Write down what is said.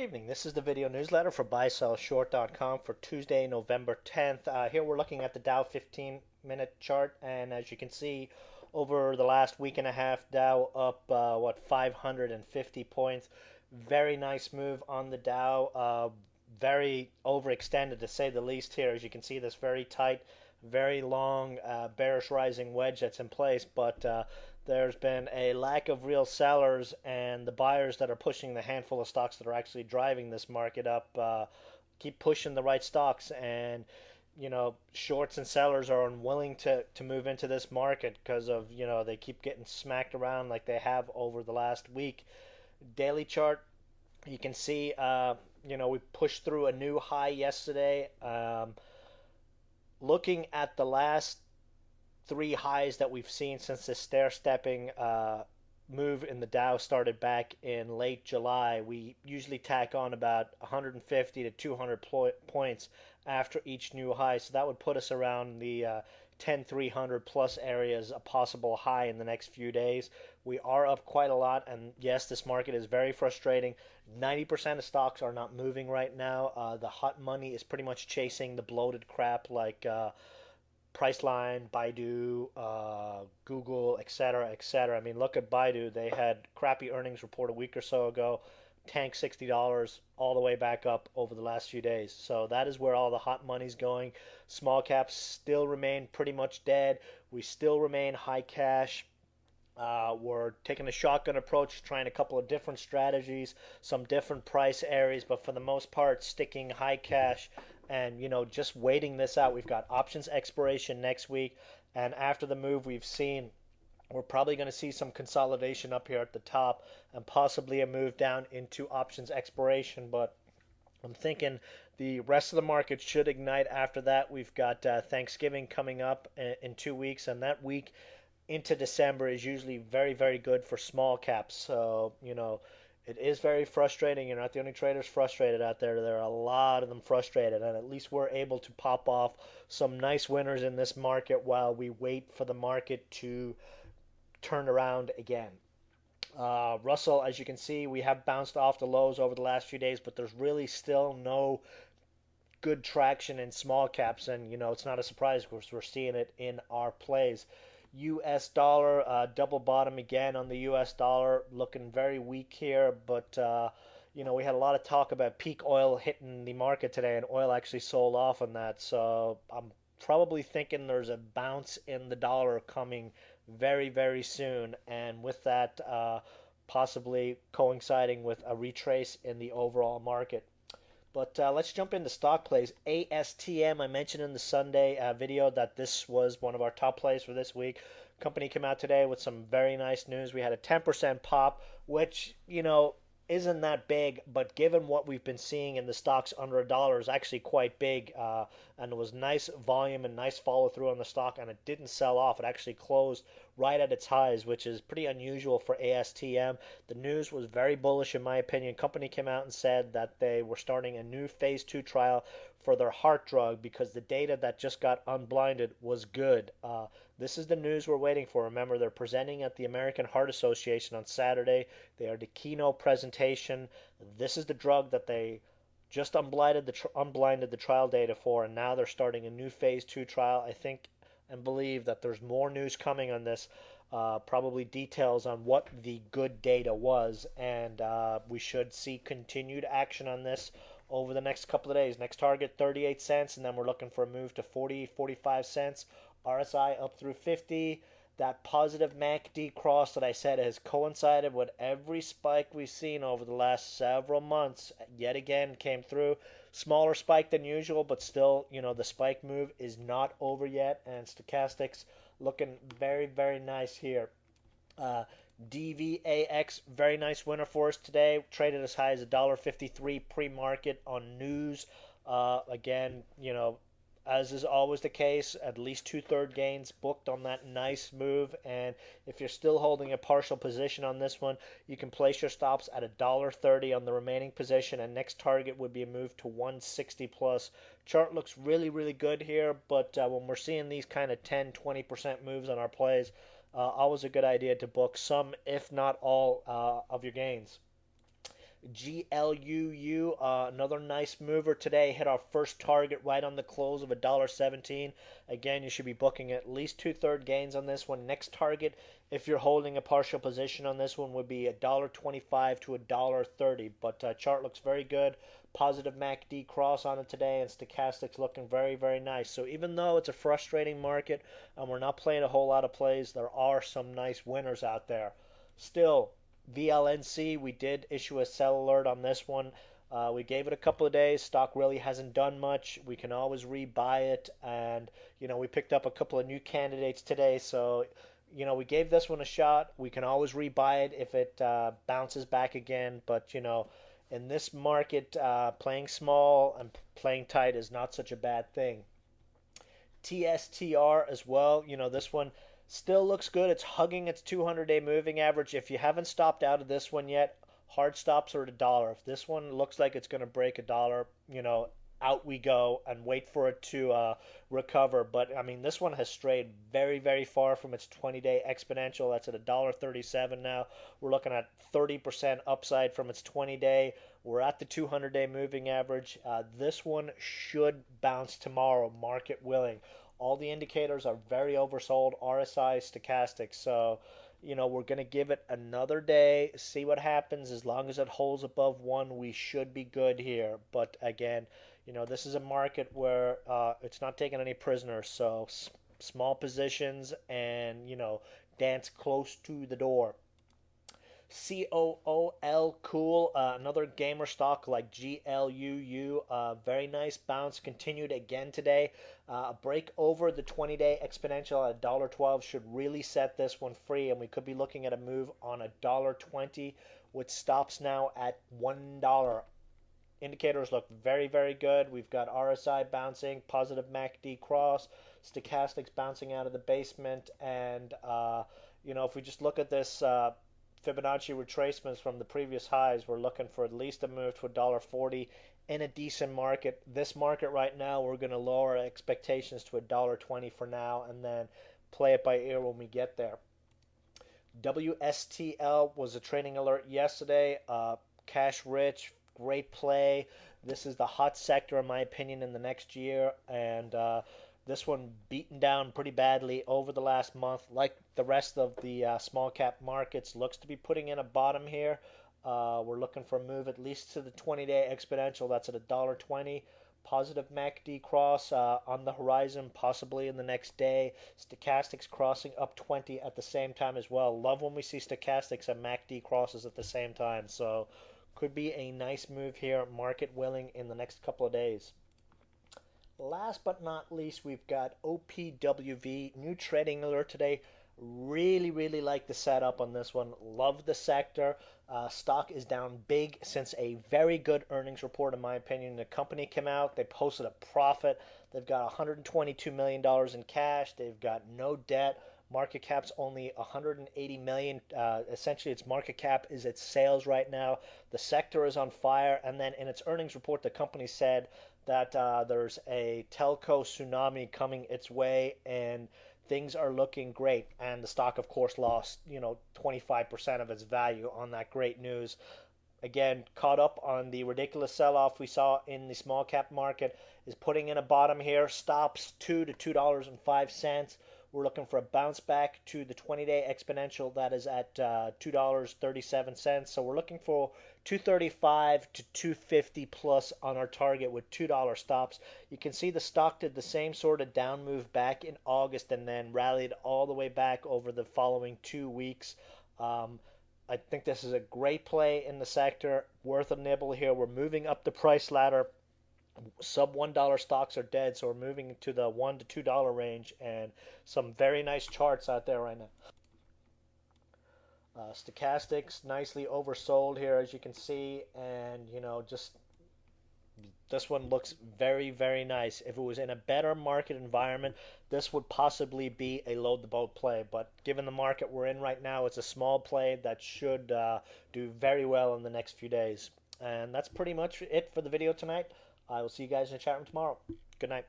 Evening. This is the video newsletter for buysellshort.com for Tuesday, November 10th. Here we're looking at the Dow 15-minute chart, and as you can see, over the last week and a half, Dow up 550 points. Very nice move on the Dow. Very overextended to say the least here. As you can see, this very tight, very long bearish rising wedge that's in place, but there's been a lack of real sellers, and the buyers that are pushing the handful of stocks that are actually driving this market up keep pushing the right stocks, and shorts and sellers are unwilling to move into this market because of they keep getting smacked around like they have over the last week. Daily chart, you can see we pushed through a new high yesterday. Looking at the last three highs that we've seen since this stair-stepping move in the Dow started back in late July, we usually tack on about 150 to 200 points after each new high. So that would put us around the 10,300 plus areas, a possible high in the next few days. We are up quite a lot, and yes, this market is very frustrating. 90% of stocks are not moving right now. The hot money is pretty much chasing the bloated crap like Priceline, Baidu, Google, etc., etc. I mean, look at Baidu. They had crappy earnings report a week or so ago, tanked $60 all the way back up over the last few days. So that is where all the hot money's going. Small caps still remain pretty much dead. We still remain high cash. We're taking a shotgun approach, trying a couple of different strategies, some different price areas, but for the most part, sticking high cash and just waiting this out. We've got options expiration next week, and after the move we've seen, we're probably going to see some consolidation up here at the top and possibly a move down into options expiration. But I'm thinking the rest of the market should ignite after that. We've got Thanksgiving coming up in 2 weeks, and that week into December is usually very, very good for small caps. So, it is very frustrating. You're not the only traders frustrated out there. There are a lot of them frustrated, and at least we're able to pop off some nice winners in this market while we wait for the market to turn around again. Russell, as you can see, we have bounced off the lows over the last few days, but there's really still no good traction in small caps, and it's not a surprise because we're seeing it in our plays. US dollar, double bottom again on the US dollar, looking very weak here, but we had a lot of talk about peak oil hitting the market today, and oil actually sold off on that. So I'm probably thinking there's a bounce in the dollar coming very, very soon, and with that, possibly coinciding with a retrace in the overall market. But let's jump into stock plays. ASTM, I mentioned in the Sunday video that this was one of our top plays for this week. Company came out today with some very nice news. We had a 10% pop, which, isn't that big, but given what we've been seeing in the stocks under a dollar is actually quite big. And it was nice volume and nice follow through on the stock, and it didn't sell off. It actually closed right at its highs, which is pretty unusual for ASTM. The news was very bullish in my opinion. Company came out and said that they were starting a new phase 2 trial for their heart drug because the data that just got unblinded was good. This is the news we're waiting for. Remember, they're presenting at the American Heart Association on Saturday. They are the keynote presentation. This is the drug that they just unblinded the trial data for, and now they're starting a new phase 2 trial. I think and believe that there's more news coming on this, probably details on what the good data was, and we should see continued action on this over the next couple of days. Next target 38 cents, and then we're looking for a move to 40, 45 cents. RSI up through 50. That positive MACD cross that I said has coincided with every spike we've seen over the last several months. Yet again came through. Smaller spike than usual, but still, the spike move is not over yet, and stochastics looking very, very nice here. DVAX, very nice winner for us today. Traded as high as $1.53 pre-market on news. Again, as is always the case, at least two-third gains booked on that nice move. And if you're still holding a partial position on this one, you can place your stops at $1.30 on the remaining position, and next target would be a move to 160 plus. Chart looks really, really good here, but when we're seeing these kind of 10-20% moves on our plays, always a good idea to book some, if not all, of your gains. GLUU, another nice mover today. Hit our first target right on the close of $1.17. Again, you should be booking at least two-third gains on this one. Next target, if you're holding a partial position on this one, would be $1.25 to $1.30. But chart looks very good. Positive MACD cross on it today, and stochastics looking very, very nice. So even though it's a frustrating market and we're not playing a whole lot of plays, there are some nice winners out there. Still, VLNC, we did issue a sell alert on this one. We gave it a couple of days. Stock really hasn't done much. We can always rebuy it, and we picked up a couple of new candidates today. So we gave this one a shot. We can always rebuy it if it bounces back again. But in this market, playing small and playing tight is not such a bad thing. TSTR as well. This one still looks good. It's hugging its 200-day moving average. If you haven't stopped out of this one yet, hard stops are at $1. If this one looks like it's going to break $1, out we go and wait for it to recover. But I mean, this one has strayed very, very far from its 20-day exponential. That's at $1.37 now. We're looking at 30% upside from its 20-day. We're at the 200-day moving average. This one should bounce tomorrow, market willing. All the indicators are very oversold, RSI, stochastics. So, we're going to give it another day, see what happens. As long as it holds above 1, we should be good here. But again, this is a market where it's not taking any prisoners. So small positions and, dance close to the door. COOL, cool. Another gamer stock like GLUU. Very nice bounce. Continued again today. A break over the 20-day exponential at $1.12 should really set this one free, and we could be looking at a move on $1.20 with stops now at $1. Indicators look very, very good. We've got RSI bouncing, positive MACD cross, stochastics bouncing out of the basement, and if we just look at this Fibonacci retracements from the previous highs, we're looking for at least a move to $1.40 in a decent market. This market right now, we're going to lower our expectations to $1.20 for now and then play it by ear when we get there. WSTL was a trading alert yesterday. Cash rich, great play. This is the hot sector, in my opinion, in the next year, and this one beaten down pretty badly over the last month. Like the rest of the small cap markets, looks to be putting in a bottom here. We're looking for a move at least to the 20-day exponential. That's at $1.20. Positive MACD cross on the horizon, possibly in the next day. Stochastics crossing up 20 at the same time as well. Love when we see stochastics and MACD crosses at the same time. So could be a nice move here, market willing, in the next couple of days. Last but not least, we've got OPWV, new trading alert today. Really, really like the setup on this one. Love the sector. Stock is down big since a very good earnings report, in my opinion. The company came out, they posted a profit. They've got $122 million in cash. They've got no debt. Market cap's only $180 million. Essentially, its market cap is its sales right now. The sector is on fire. And then in its earnings report, the company said that there's a telco tsunami coming its way and things are looking great. And the stock, of course, lost 25% of its value on that great news. Again, caught up on the ridiculous sell-off we saw in the small cap market, is putting in a bottom here. Stops $2 to $2.05. We're looking for a bounce back to the 20-day exponential that is at $2.37. So we're looking for 235 to 250 plus on our target with $2 stops. You can see the stock did the same sort of down move back in August and then rallied all the way back over the following 2 weeks. I think this is a great play in the sector, worth a nibble here. We're moving up the price ladder. Sub $1 stocks are dead, so we're moving to the $1 to $2 range, and some very nice charts out there right now. Stochastics nicely oversold here, as you can see, and just this one looks very, very nice. If it was in a better market environment, this would possibly be a load the boat play, but given the market we're in right now, it's a small play that should do very well in the next few days. And that's pretty much it for the video tonight. I will see you guys in the chat room tomorrow. Good night.